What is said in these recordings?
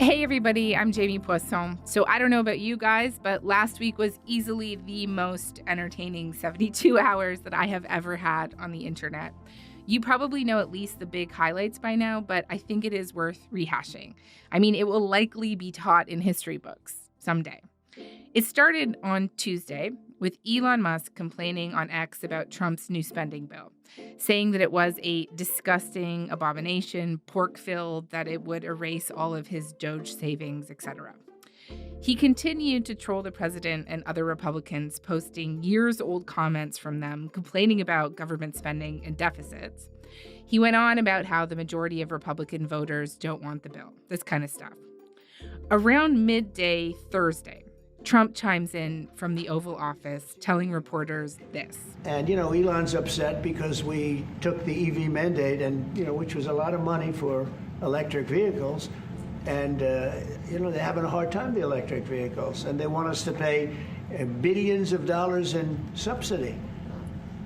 Hey everybody, I'm Jamie Poisson. So I don't know about you guys, but last week was easily the most entertaining 72 hours that I have ever had on the internet. You probably know at least the big highlights by now, but I think it is worth rehashing. I mean, it will likely be taught in history books someday. It started on Tuesday with Elon Musk complaining on X about Trump's new spending bill, saying that it was a disgusting abomination, pork-filled, that it would erase all of his Doge savings, etc. He continued to troll the president and other Republicans, posting years-old comments from them complaining about government spending and deficits. He went on about how the majority of Republican voters don't want the bill, this kind of stuff. Around midday Thursday, Trump chimes in from the Oval Office telling reporters this. And, Elon's upset because we took the EV mandate and, which was a lot of money for electric vehicles. And, they're having a hard time, the electric vehicles. And they want us to pay billions of dollars in subsidy.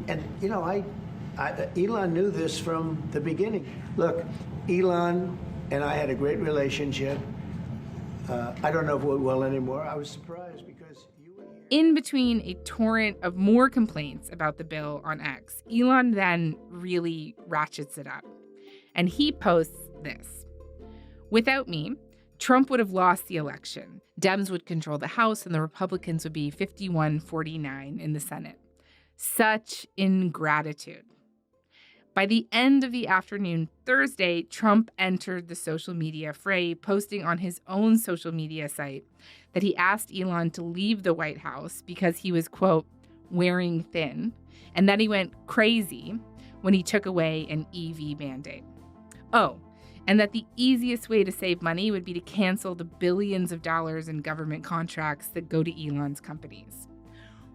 And, Elon knew this from the beginning. Look, Elon and I had a great relationship. I don't know if we're well anymore. I was surprised because you were here. In between a torrent of more complaints about the bill on X, Elon then really ratchets it up. And he posts this. Without me, Trump would have lost the election. Dems would control the House and the Republicans would be 51-49 in the Senate. Such ingratitude. By the end of the afternoon Thursday, Trump entered the social media fray, posting on his own social media site that he asked Elon to leave the White House because he was, quote, wearing thin, and that he went crazy when he took away an EV mandate. Oh, and that the easiest way to save money would be to cancel the billions of dollars in government contracts that go to Elon's companies.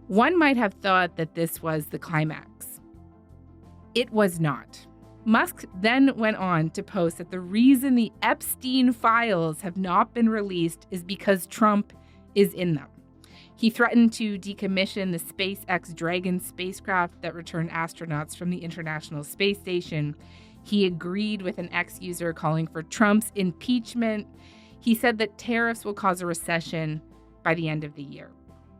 One might have thought that this was the climax. It was not. Musk then went on to post that the reason the Epstein files have not been released is because Trump is in them. He threatened to decommission the SpaceX Dragon spacecraft that returned astronauts from the International Space Station. He agreed with an X user calling for Trump's impeachment. He said that tariffs will cause a recession by the end of the year.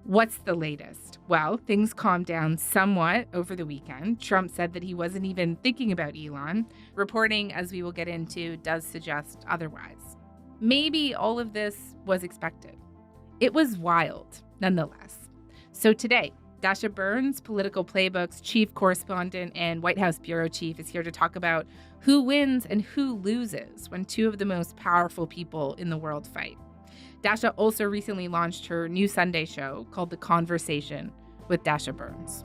What's the latest? Well, things calmed down somewhat over the weekend. Trump said that he wasn't even thinking about Elon. Reporting, as we will get into, does suggest otherwise. Maybe all of this was expected. It was wild, nonetheless. So today, Dasha Burns, Political Playbook's chief correspondent and White House bureau chief, is here to talk about who wins and who loses when two of the most powerful people in the world fight. Dasha also recently launched her new Sunday show called The Conversation with Dasha Burns.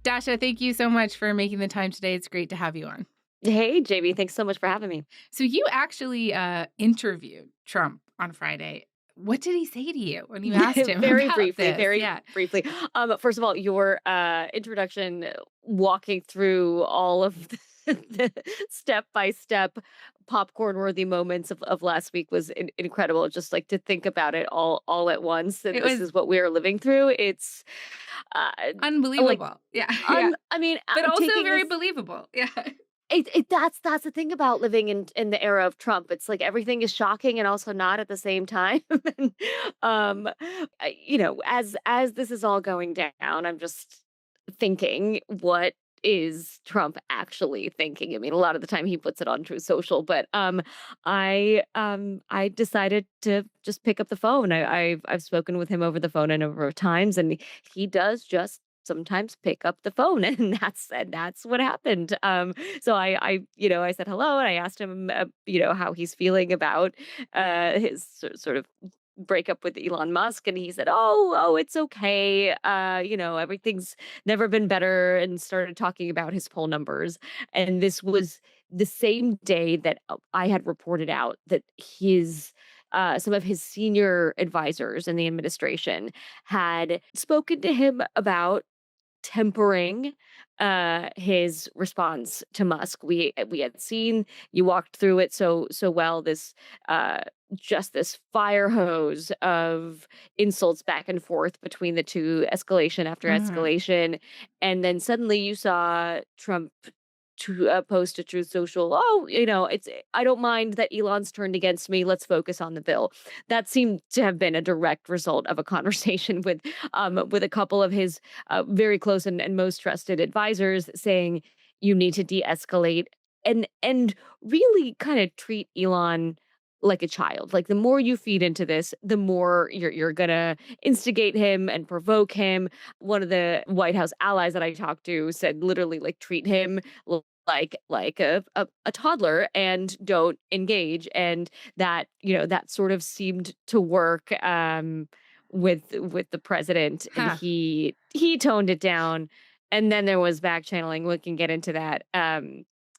Dasha, thank you so much for making the time today. It's great to have you on. Hey, JB, thanks so much for having me. So you actually interviewed Trump on Friday. What did he say to you when you asked him Very about briefly, this? very Yeah. briefly. First of all, your introduction, walking through all of the step-by-step popcorn-worthy moments of last week was incredible. Just like to think about it all at once, and It this was is what we are living through. It's uh, unbelievable. Yeah. Yeah. I mean, But also taking very this. believable. Yeah. That's the thing about living in the era of Trump. It's like everything is shocking and also not at the same time. And, as this is all going down, I'm just thinking, what is Trump actually thinking? I mean, a lot of the time he puts it on Truth Social, but I decided to just pick up the phone. I've spoken with him over the phone a number of times, and he does just sometimes pick up the phone, and that's what happened. So I said hello, and I asked him how he's feeling about his sort of breakup with Elon Musk, and he said, oh, it's okay. Everything's never been better, and started talking about his poll numbers. And this was the same day that I had reported out that some of his senior advisors in the administration had spoken to him about tempering his response to Musk. We had seen, you walked through it so well, this just this fire hose of insults back and forth between the two, escalation after Mhm. escalation, and then suddenly you saw Trump to post to Truth Social, oh, I don't mind that Elon's turned against me. Let's focus on the bill. That seemed to have been a direct result of a conversation with a couple of his very close and most trusted advisors, saying you need to de-escalate and really kind of treat Elon like a child. Like, the more you feed into this, the more you're gonna instigate him and provoke him. One of the White House allies that I talked to said literally, like, treat him like a toddler and don't engage. And that, that sort of seemed to work with the president, and Huh. he toned it down. And then there was back channeling. We can get into that.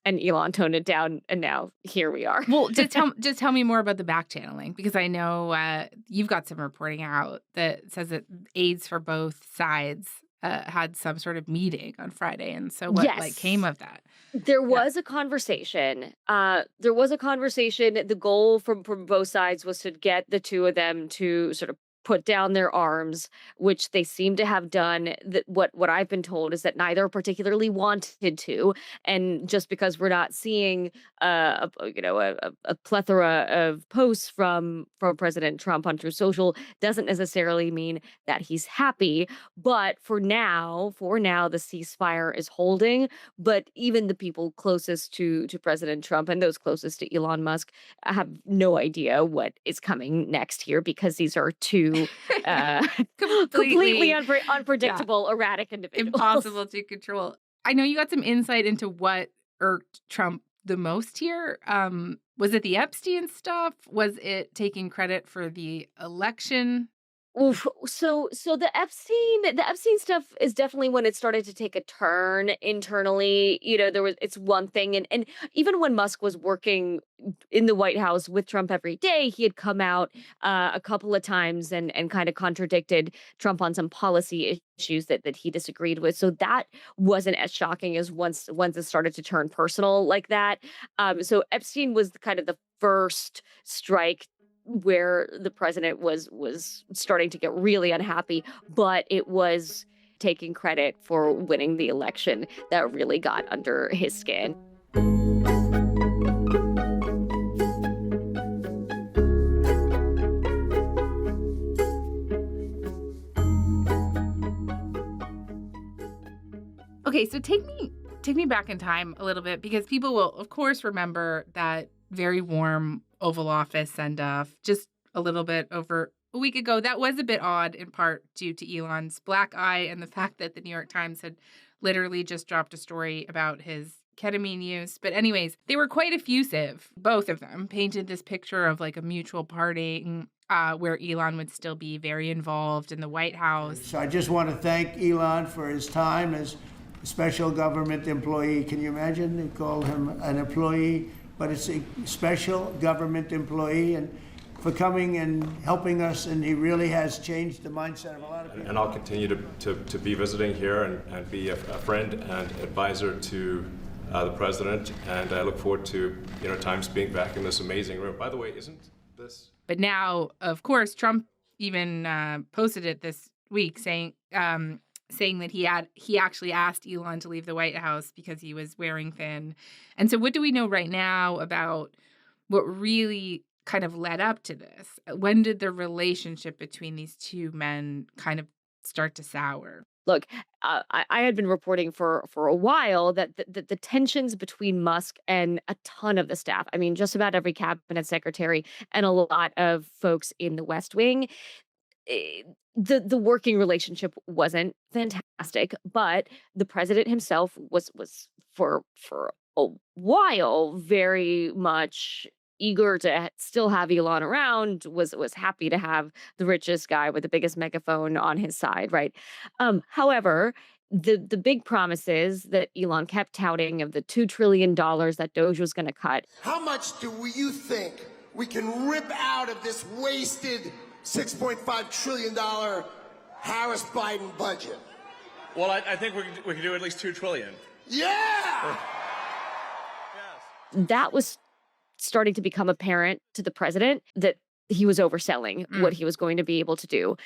And Elon toned it down, and now here we are. Well, just tell me more about the back channeling, because I know you've got some reporting out that says that aides for both sides had some sort of meeting on Friday, and so what came Yes. of that? There Yeah. was a conversation. There was a conversation. The goal from both sides was to get the two of them to sort of put down their arms, which they seem to have done. That what I've been told is that neither particularly wanted to, and just because we're not seeing a plethora of posts from President Trump on Truth Social doesn't necessarily mean that he's happy. But for now, the ceasefire is holding. But even the people closest to President Trump and those closest to Elon Musk have no idea what is coming next here, because these are two uh, completely Completely, yeah, unpredictable, erratic individuals. impossible to control. I know you got some insight into what irked Trump the most here. Was it the Epstein stuff? Was it taking credit for the election? Oof. So the Epstein stuff is definitely when it started to take a turn internally. It's one thing, and even when Musk was working in the White House with Trump every day, he had come out a couple of times and kind of contradicted Trump on some policy issues that he disagreed with. So that wasn't as shocking as once it started to turn personal like that. So Epstein was kind of the first strike where the president was starting to get really unhappy, but it was taking credit for winning the election that really got under his skin. Okay, so take me back in time a little bit, because people will, of course, remember that very warm Oval Office send off just a little bit over a week ago. That was a bit odd, in part due to Elon's black eye and the fact that the New York Times had literally just dropped a story about his ketamine use. But anyways, they were quite effusive. Both of them painted this picture of like a mutual parting where Elon would still be very involved in the White House. So I just want to thank Elon for his time as a special government employee. Can you imagine? They call him an employee, but it's a special government employee, and for coming and helping us, and he really has changed the mindset of a lot of people. And I'll continue to be visiting here and be a friend and advisor to the president, and I look forward to times being back in this amazing room. By the way, isn't this? But now, of course, Trump even posted it this week saying that he actually asked Elon to leave the White House because he was wearing thin. And so what do we know right now about what really kind of led up to this? When did the relationship between these two men kind of start to sour? Look, I had been reporting for a while that the tensions between Musk and a ton of the staff, I mean, just about every cabinet secretary and a lot of folks in the West Wing, the working relationship wasn't fantastic. But the president himself was for a while very much eager to still have Elon around, was happy to have the richest guy with the biggest megaphone on his side, right? However, the big promises that Elon kept touting of the $2 trillion that Doge was going to cut. How much do you think we can rip out of this wasted $6.5 trillion Harris-Biden budget? Well, I think we can do at least 2 trillion. Yeah! That was starting to become apparent to the president that he was overselling what he was going to be able to do.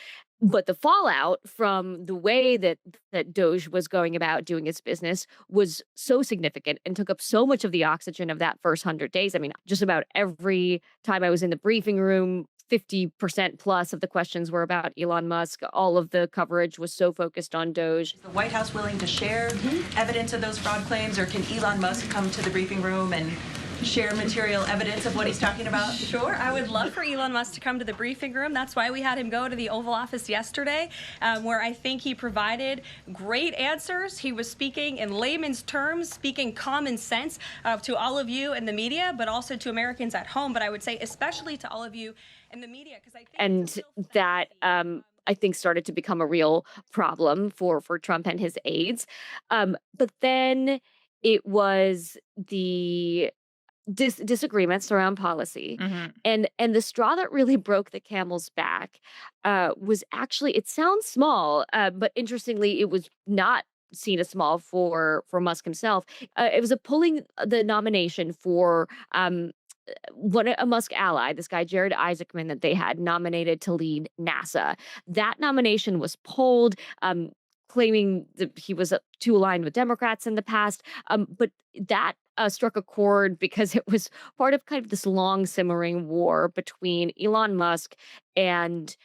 But the fallout from the way that Doge was going about doing its business was so significant and took up so much of the oxygen of that first 100 days. I mean, just about every time I was in the briefing room, 50% plus of the questions were about Elon Musk. All of the coverage was so focused on Doge. Is the White House willing to share evidence of those fraud claims, or can Elon Musk come to the briefing room and share material evidence of what he's talking about? Sure, I would love for Elon Musk to come to the briefing room. That's why we had him go to the Oval Office yesterday, where I think he provided great answers. He was speaking in layman's terms, speaking common sense to all of you in the media, but also to Americans at home. But I would say especially to all of you in the media, because I think And that I think started to become a real problem for Trump and his aides. But then it was the disagreements around policy. And the straw that really broke the camel's back was actually, it sounds small, but interestingly, it was not seen as small for Musk himself. It was pulling the nomination for a Musk ally, this guy Jared Isaacman, that they had nominated to lead NASA. That nomination was pulled, claiming that he was too aligned with Democrats in the past. But that struck a chord because it was part of kind of this long simmering war between Elon Musk and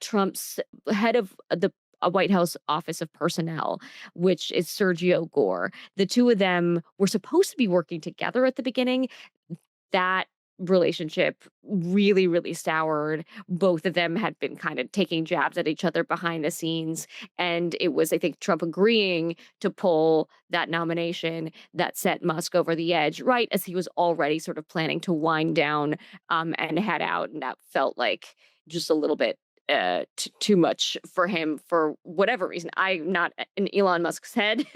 Trump's head of the White House Office of Personnel, which is Sergio Gore. The two of them were supposed to be working together at the beginning. That relationship really, really soured. Both of them had been kind of taking jabs at each other behind the scenes. And it was, I think, Trump agreeing to pull that nomination that sent Musk over the edge, right as he was already sort of planning to wind down and head out. And that felt like just a little bit too much for him for whatever reason. I'm not an Elon Musk's head,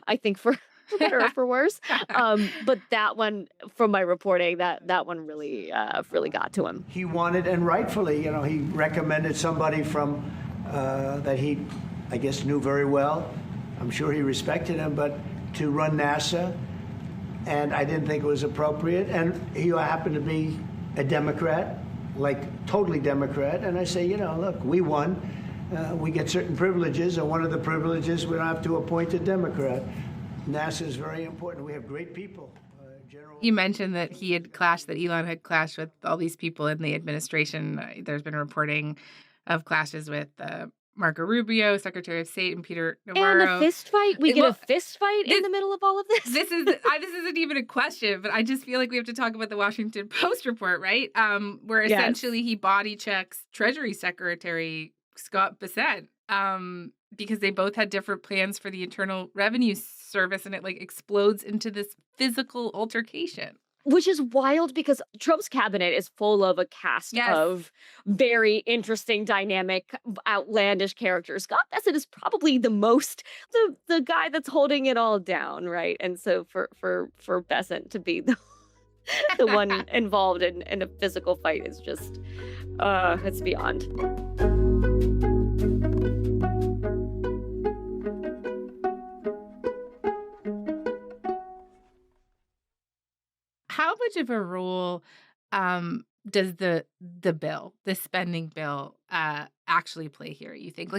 I think, for better or for worse. But that one, from my reporting, that one really got to him. He wanted, and rightfully, he recommended somebody from that he, I guess, knew very well. I'm sure he respected him, but to run NASA, and I didn't think it was appropriate. And he happened to be a Democrat, like totally Democrat. And I say, look, we won. We get certain privileges, and one of the privileges, we don't have to appoint a Democrat. NASA is very important. We have great people. You mentioned that Elon had clashed with all these people in the administration. There's been reporting of clashes with Marco Rubio, Secretary of State, and Peter Navarro. And a fist fight? We get a fist fight in the middle of all of this? This isn't even a question, but I just feel like we have to talk about the Washington Post report, right? Where essentially he body checks Treasury Secretary Scott Bessent. Because they both had different plans for the Internal Revenue Service, and it explodes into this physical altercation. Which is wild because Trump's cabinet is full of a cast of very interesting, dynamic, outlandish characters. Scott Bessent is probably the guy that's holding it all down, right? And so for Bessent to be the one involved in a physical fight is just it's beyond. How much of a role does the spending bill, actually play here, you think?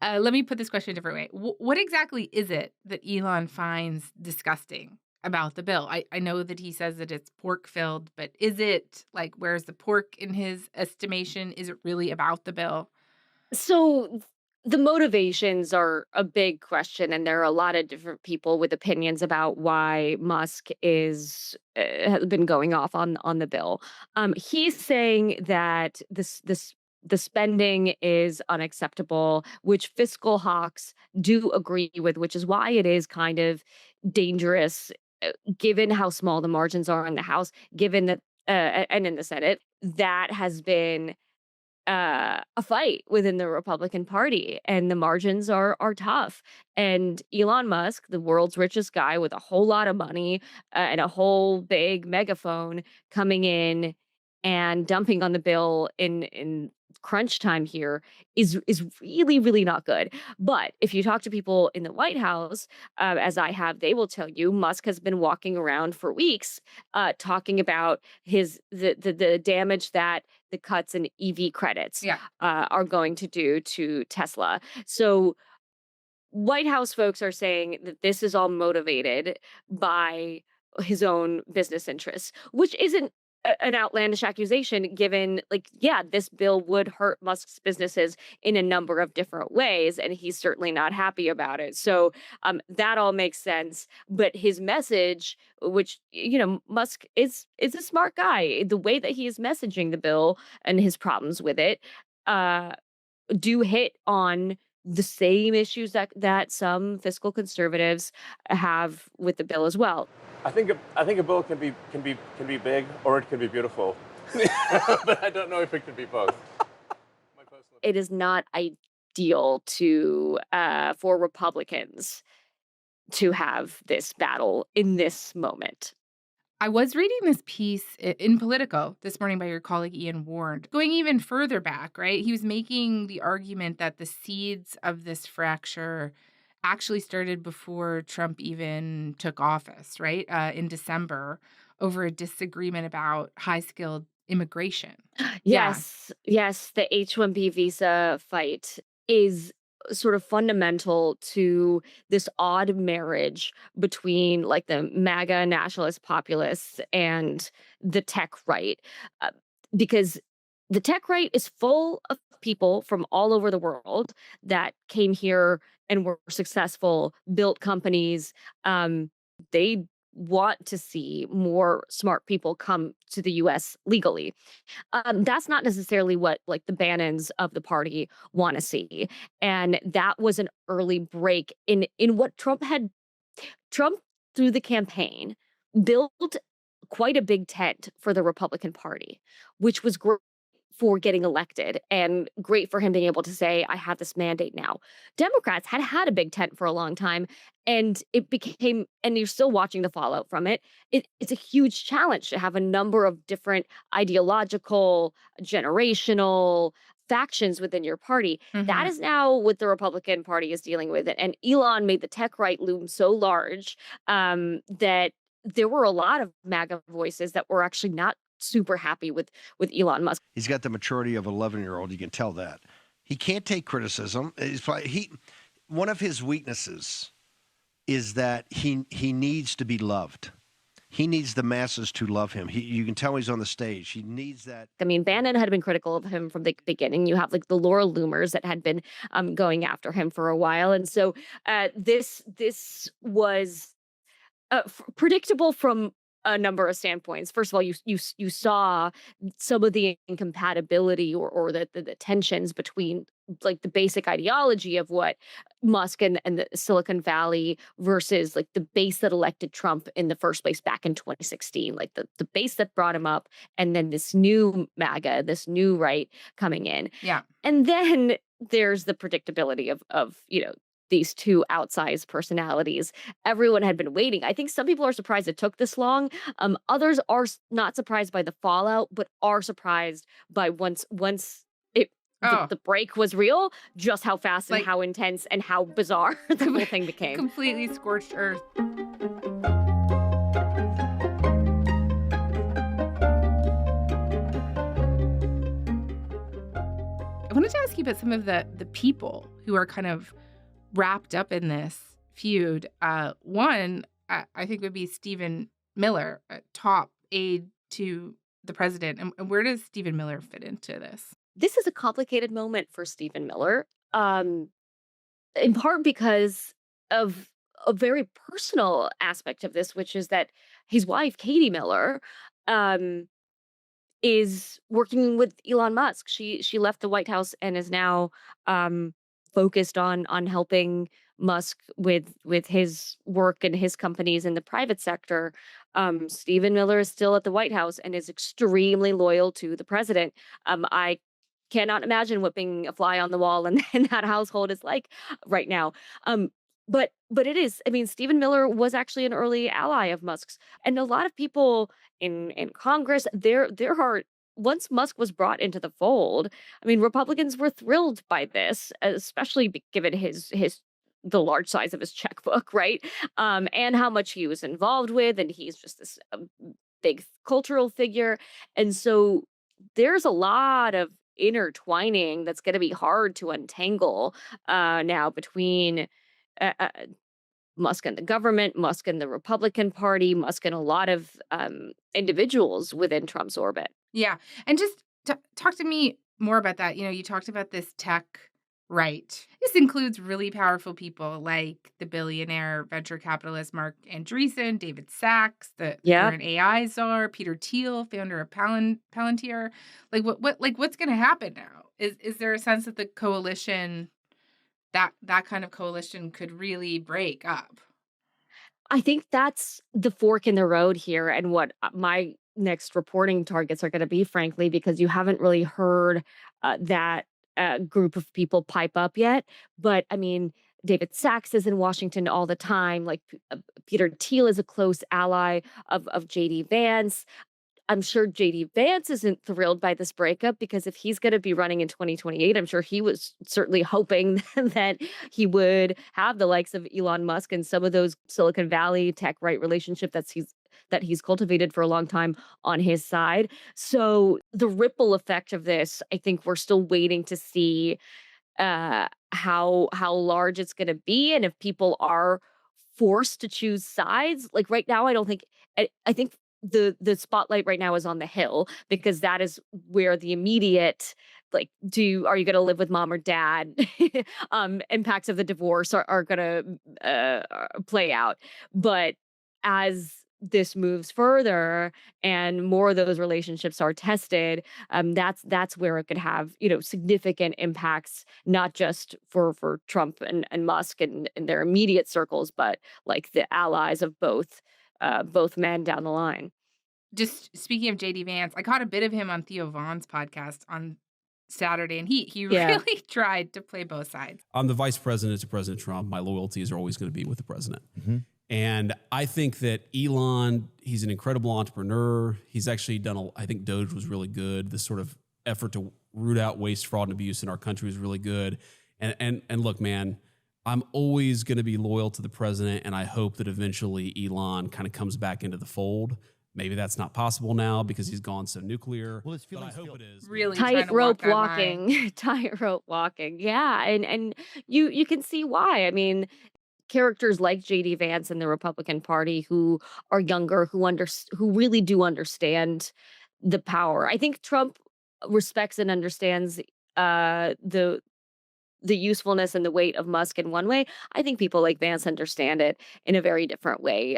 Let me put this question a different way. What exactly is it that Elon finds disgusting about the bill? I know that he says that it's pork-filled, but is it, where's the pork in his estimation? Is it really about the bill? So the motivations are a big question, and there are a lot of different people with opinions about why Musk has been going off on the bill. He's saying that the spending is unacceptable, which fiscal hawks do agree with, which is why it is kind of dangerous, given how small the margins are in the House, given that and in the Senate, that has been a fight within the Republican Party, and the margins are tough. And Elon Musk, the world's richest guy with a whole lot of money and a whole big megaphone, coming in and dumping on the bill in crunch time here is really, really not good. But if you talk to people in the White House, as I have, they will tell you Musk has been walking around for weeks, talking about the damage that the cuts in EV credits Yeah. are going to do to Tesla. So White House folks are saying that this is all motivated by his own business interests, which isn't an outlandish accusation given, like, yeah, this bill would hurt Musk's businesses in a number of different ways, and he's certainly not happy about it. So that all makes sense. But his message, which, Musk is a smart guy, the way that he is messaging the bill and his problems with it, uh, do hit on the same issues that some fiscal conservatives have with the bill as well. I think a bill can be big or it can be beautiful, but I don't know if it can be both. My personal It is not ideal to for Republicans to have this battle in this moment. I was reading this piece in Politico this morning by your colleague Ian Ward, going even further back, right? He was making the argument that the seeds of this fracture actually started before Trump even took office, right? In December, over a disagreement about high-skilled immigration. Yeah. Yes, the H-1B visa fight is sort of fundamental to this odd marriage between like the MAGA nationalist populists and the tech right. Because the tech right is full of people from all over the world that came here and were successful, built companies. They want to see more smart people come to the US legally. That's not necessarily what like the Bannons of the party want to see. And that was an early break in what Trump through the campaign built quite a big tent for the Republican Party, which was great for getting elected and great for him being able to say, I have this mandate now. Democrats had a big tent for a long time, and it became, and you're still watching the fallout from it. It's a huge challenge to have a number of different ideological, generational factions within your party. That Mhm. is now what the Republican Party is dealing with. And Elon made the tech right loom so large that there were a lot of MAGA voices that were actually not super happy with Elon Musk. He's got the maturity of an 11-year-old. You can tell that. He can't take criticism. One of his weaknesses is that he needs to be loved. He needs the masses to love him. You can tell he's on the stage. He needs that. I mean, Bannon had been critical of him from the beginning. You have like the Laura Loomers that had been going after him for a while, and so this was predictable from a number of standpoints. First of all, you saw some of the incompatibility or the tensions between like the basic ideology of what Musk and the Silicon Valley versus like the base that elected Trump in the first place back in 2016, like the base that brought him up, and then this new MAGA, this new right coming in. Yeah. And then there's the predictability of these two outsized personalities. Everyone had been waiting. I think some people are surprised it took this long. Others are not surprised by the fallout, but are surprised by once the break was real, just how fast and how intense and how bizarre the whole thing became. Completely scorched earth. I wanted to ask you about some of the people who are kind of wrapped up in this feud. One, I think would be Stephen Miller, a top aide to the president. And where does Stephen Miller fit into this? This is a complicated moment for Stephen Miller, in part because of a very personal aspect of this, which is that his wife, Katie Miller, is working with Elon Musk. She left the White House and is now focused on helping Musk with his work and his companies in the private sector. Stephen Miller is still at the White House and is extremely loyal to the president. I cannot imagine what being a fly on the wall in that household is like right now. But it is. I mean, Stephen Miller was actually an early ally of Musk's, and a lot of people in Congress, there are once Musk was brought into the fold, I mean, Republicans were thrilled by this, especially given his the large size of his checkbook, right? And how much he was involved with, and he's just this big cultural figure, and so there's a lot of intertwining that's going to be hard to untangle now between. Musk and the government, Musk and the Republican Party, Musk and a lot of individuals within Trump's orbit. Yeah. And just talk to me more about that. You talked about this tech right. This includes really powerful people like the billionaire venture capitalist Mark Andreessen, David Sachs, the current AI czar, Peter Thiel, founder of Palantir. What's going to happen now? Is there a sense that the coalition, that kind of coalition, could really break up? I think that's the fork in the road here, and what my next reporting targets are going to be, frankly, because you haven't really heard that group of people pipe up yet. But I mean, David Sachs is in Washington all the time. Like Peter Thiel is a close ally of JD Vance. I'm sure JD Vance isn't thrilled by this breakup, because if he's going to be running in 2028, I'm sure he was certainly hoping that he would have the likes of Elon Musk and some of those Silicon Valley tech right relationship that he's cultivated for a long time on his side. So the ripple effect of this, I think we're still waiting to see how large it's going to be, and if people are forced to choose sides. Like right now, I think the spotlight right now is on the Hill, because that is where the immediate, like, are you going to live with mom or dad impacts of the divorce are going to play out. But as this moves further and more of those relationships are tested, that's where it could have significant impacts, not just for Trump and Musk and their immediate circles, but like the allies of both men down the line. Just speaking of JD Vance, I caught a bit of him on Theo Vaughn's podcast on Saturday, and he really tried to play both sides. I'm the vice president to President Trump. My loyalties are always going to be with the president. Mm-hmm. And I think that Elon, he's an incredible entrepreneur. He's actually done I think Doge was really good. This sort of effort to root out waste, fraud, and abuse in our country was really good. And look, man, I'm always going to be loyal to the president, and I hope that eventually Elon kind of comes back into the fold. Maybe that's not possible now because he's gone so nuclear. Well, but I hope it is. Really tightrope walking, tightrope walking. Yeah, and you can see why. I mean, characters like JD Vance and the Republican Party, who are younger, who really do understand the power. I think Trump respects and understands the usefulness and the weight of Musk in one way. I think people like Vance understand it in a very different way.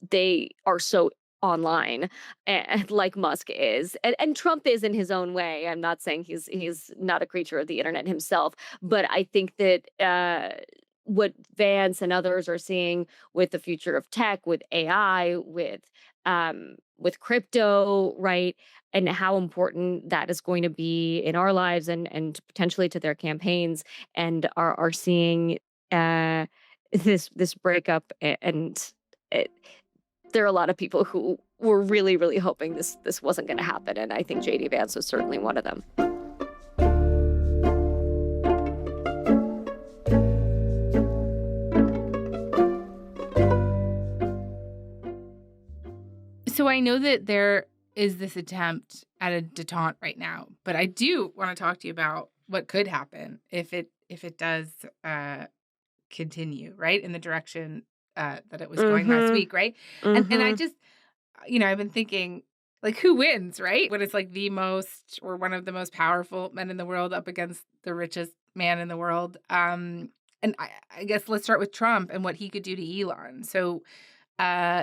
They are so online, and like Musk is, and Trump is in his own way. I'm not saying he's not a creature of the internet himself, but I think that what Vance and others are seeing with the future of tech, with AI, with crypto, right, and how important that is going to be in our lives and potentially to their campaigns, and are seeing this breakup, and there are a lot of people who were really, really hoping this wasn't going to happen, and I think JD Vance was certainly one of them. So I know that there is this attempt at a detente right now, but I do want to talk to you about what could happen if it does continue, right, in the direction that it was going last week, right? And I just, I've been thinking, like, who wins, right? When it's like the most or one of the most powerful men in the world up against the richest man in the world. And I guess let's start with Trump and what he could do to Elon. So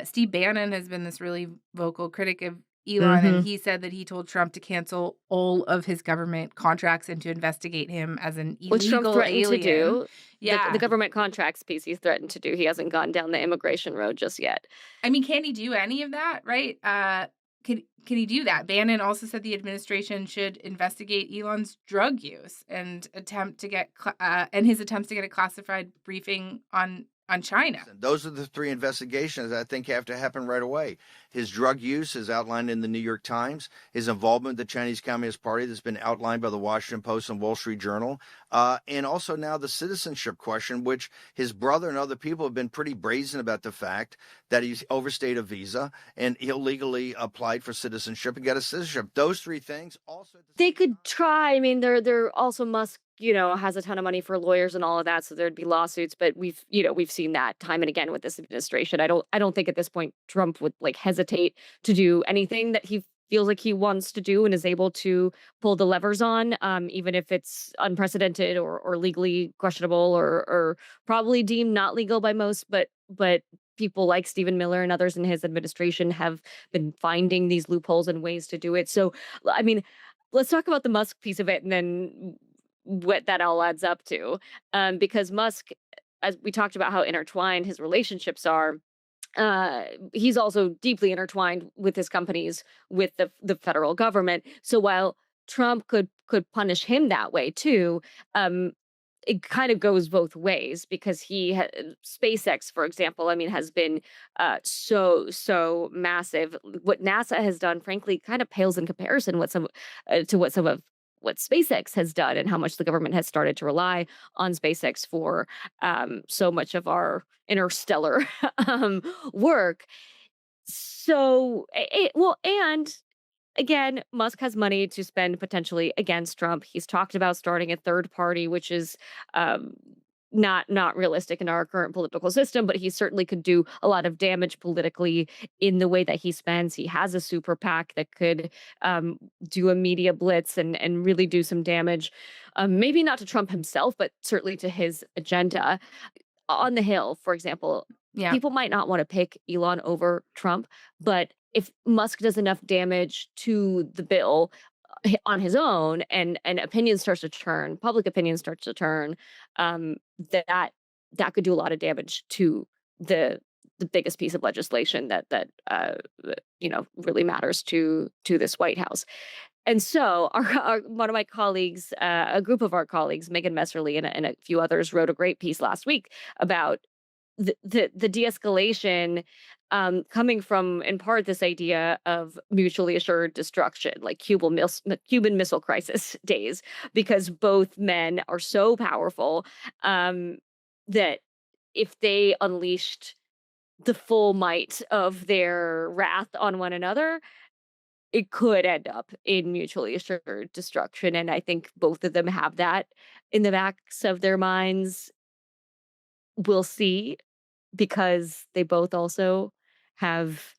Steve Bannon has been this really vocal critic of Elon, and he said that he told Trump to cancel all of his government contracts and to investigate him as an illegal Which Trump threatened alien. to do. Yeah. The government contracts piece he threatened to do. He hasn't gone down the immigration road just yet. I mean, can he do any of that, right? Can he do that? Bannon also said the administration should investigate Elon's drug use and his attempts to get a classified briefing on on China. Those are the three investigations I think have to happen right away. His drug use is outlined in the New York Times. His involvement in the Chinese Communist Party that's been outlined by the Washington Post and Wall Street Journal. And also now the citizenship question, which his brother and other people have been pretty brazen about the fact that he's overstayed a visa and illegally applied for citizenship and got a citizenship. Those three things also. They could try. I mean, they're also Musk, has a ton of money for lawyers and all of that, so there'd be lawsuits. But we've seen that time and again with this administration. I don't think at this point Trump would hesitate to do anything that he feels like he wants to do and is able to pull the levers on, even if it's unprecedented or legally questionable or probably deemed not legal by most. But people like Stephen Miller and others in his administration have been finding these loopholes and ways to do it. So, I mean, let's talk about the Musk piece of it and then what that all adds up to. Because Musk, as we talked about how intertwined his relationships are, he's also deeply intertwined with his companies, with the federal government. So while Trump could punish him that way too, it kind of goes both ways because SpaceX, for example, has been so massive. What NASA has done, frankly, kind of pales in comparison with some of what SpaceX has done and how much the government has started to rely on SpaceX for so much of our interstellar work. So, and again, Musk has money to spend potentially against Trump. He's talked about starting a third party, which is not realistic in our current political system, but he certainly could do a lot of damage politically in the way that he spends. He has a super PAC that could do a media blitz and really do some damage. Maybe not to Trump himself, but certainly to his agenda. On the Hill, for example, people might not want to pick Elon over Trump, but if Musk does enough damage to the bill on his own and opinion starts to turn, public opinion starts to turn, that could do a lot of damage to the biggest piece of legislation that really matters to this White House. And so one of my colleagues, a group of our colleagues, Megan Messerly and a few others, wrote a great piece last week about the de-escalation coming from, in part, this idea of mutually assured destruction, like Cuban Missile Crisis days, because both men are so powerful that if they unleashed the full might of their wrath on one another, it could end up in mutually assured destruction. And I think both of them have that in the backs of their minds. We'll see, because they both also have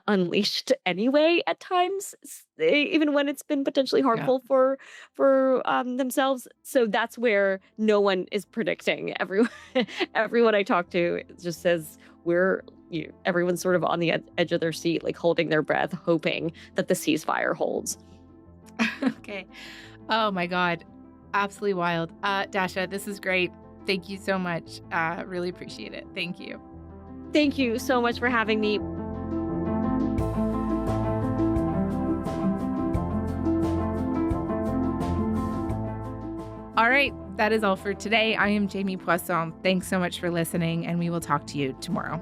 unleashed anyway at times, even when it's been potentially harmful for themselves. So that's where no one is predicting. Everyone I talk to just says everyone's sort of on the edge of their seat, like holding their breath, hoping that the ceasefire holds. Okay. Oh my God. Absolutely wild. Dasha, this is great. Thank you so much. Really appreciate it. Thank you. Thank you so much for having me. All right. That is all for today. I am Jamie Poisson. Thanks so much for listening, and we will talk to you tomorrow.